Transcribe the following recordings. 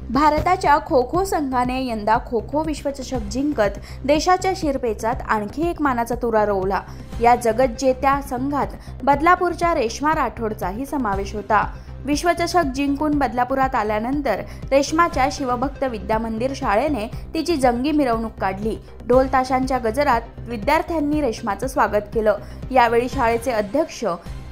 भारताच्या खो खो संघाने यंदा खो खो विश्वचषक जिंकत देशाच्या शिरपेचात आणखी एक मानाचा तुरा रोवला। या जगज्जेत्या संघात बदलापूरच्या रेश्मा राठोडचाही समावेश होता। विश्वचषक जिंकून बदलापुरात आल्यानंतर रेश्माच्या शिवभक्त विद्यामंदिर शाळेने तिची जंगी मिरवणूक काढली। ढोल ताशांच्या गजरात विद्यार्थ्यांनी रेश्माचं स्वागत केलं। यावेळी शाळेचे अध्यक्ष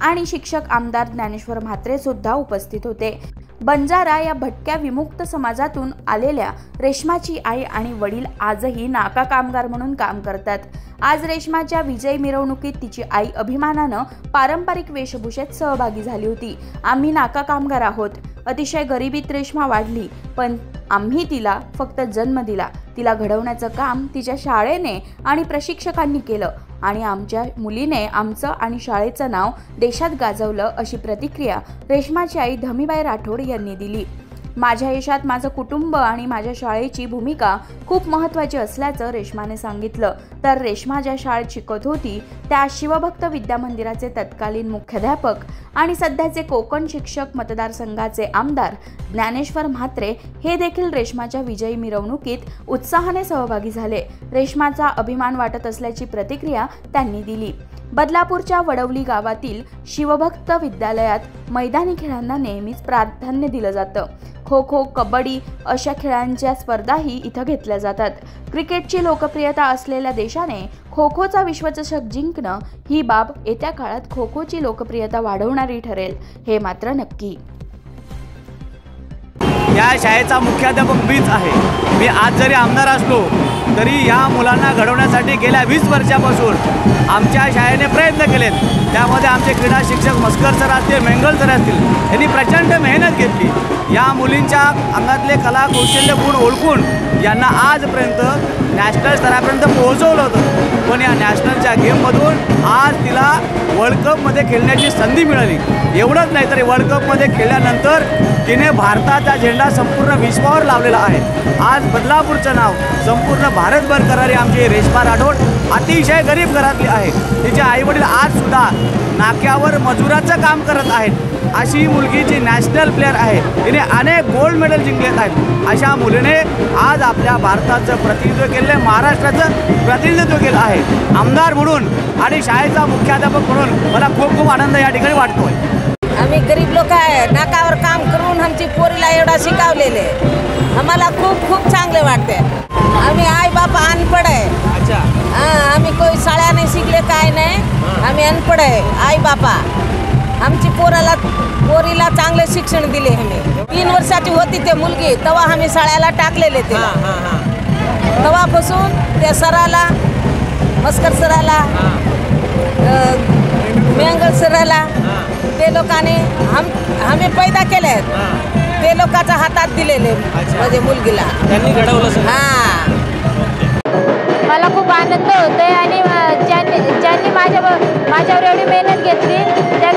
आणि शिक्षक आमदार ज्ञानेश्वर म्हात्रे सुद्धा उपस्थित होते। बंजारा या भटक्या विमुक्त समाजातून आलेल्या रेश्माची आई आणि वडील आजही नाका कामगार म्हणून काम करतात। आज रेश्माच्या विजय मिरवणुकीत तिची आई अभिमानानं पारंपरिक वेशभूषेत सहभागी झाली होती। आम्ही नाका कामगार आहोत। अतिशय गरिबीत रेश्मा वाढली, पण आम्ही तिला फक्त जन्म दिला। तिला घडवण्याचं काम तिच्या शाळेने आणि प्रशिक्षकांनी केलं आणि आमच्या मुलीने आमचं आणि शाळेचं नाव देशात गाजवलं, अशी प्रतिक्रिया रेश्माची आई धमीबाई राठोड यांनी दिली। माझ्या यशात माझं कुटुंब आणि माझ्या शाळेची भूमिका खूप महत्त्वाची असल्याचं रेश्माने सांगितलं। तर रेश्मा ज्या शाळेत शिकत होती त्या शिवभक्त विद्यामंदिराचे तत्कालीन मुख्याध्यापक आणि सध्याचे कोकण शिक्षक मतदारसंघाचे आमदार ज्ञानेश्वर म्हात्रे हे देखील रेश्माच्या विजयी मिरवणुकीत उत्साहाने सहभागी झाले। रेश्माचा अभिमान वाटत असल्याची प्रतिक्रिया त्यांनी दिली। बदलापूरच्या वडवली गावातील शिवभक्त विद्यालयात मैदानी खेळांना नेहमीच प्राधान्य दिलं जातं। खो खो, कबड्डी अशा खेळांच्या स्पर्धाही इथं घेतल्या जातात। क्रिकेटची लोकप्रियता असलेल्या देशाने खो खोचा विश्वचषक जिंकणं ही बाब येत्या काळात खो खोची लोकप्रियता वाढवणारी ठरेल, हे मात्र नक्की। या शाळेचा मुख्याध्यापक मीच आहे। मी आज जरी आमदार असलो तरी या मुलांना घडवण्यासाठी गेल्या 20 वर्षापासून आमच्या शाळेने प्रयत्न केलेत। त्यामध्ये आमचे क्रीडा शिक्षक मस्कर सर असतील, मेंगल सर असतील, यांनी प्रचंड मेहनत घेतली। या मुलींच्या अंगातले कला कौशल्य गुण ओळखून यांना आजपर्यंत नॅशनल स्तरापर्यंत पोहोचवलं होतं। पण या नॅशनलच्या गेममधून आज तिला वर्ल्ड कपमध्ये खेळण्याची संधी मिळाली। एवढंच नाही तर वर्ल्ड कपमध्ये खेळल्यानंतर तिने भारताचा झेंडा संपूर्ण विश्वावर लावलेला आहे। आज बदलापूरचं नाव संपूर्ण भारतभर करणारी आमची रेश्मा राठोड अतिशय गरीब घरातली आहे। तिचे आईवडील आजसुद्धा नाक्यावर मजुराचं काम करत आहेत। अशी मुलगी जी नॅशनल प्लेअर आहे, तिने अनेक गोल्ड मेडल जिंकलेत आहेत। अशा मुलीने आज आपल्या भारताचं प्रतिनिधित्व केलं, महाराष्ट्राचं प्रतिनिधित्व केलं आहे। आमदार म्हणून आणि शाळेचा मुख्याध्यापक म्हणून मला खूप खूप आनंद या ठिकाणी वाटतोय। आम्ही गरीब लोक आहे, नाकावर काम करून आमची पोरीला एवढा शिकवलेले, आम्हाला खूप खूप चांगले वाटते। आम्ही आई बापा अनपढ आहे। अच्छा, आम्ही कोई शाळा नाही शिकले, काय नाही, आम्ही अनपढ आहे। आई बापा आमची पोरीला चांगले शिक्षण दिले। आम्ही 3 वर्षाची होती ते मुलगी तेव्हा आम्ही शाळेला टाकलेले ते। तेव्हापासून त्या सराला, मस्कर सराला, मेंगल सराला ते लोकांनी आम्ही पैदा केले, ते लोकांच्या हातात दिलेले माझ्या मुलगीला त्यांनी घडवलं। हां, मला खूप आनंद होतोय आणि ज्यांनी माझ्यावर एवढी मेहनत घेतली त्या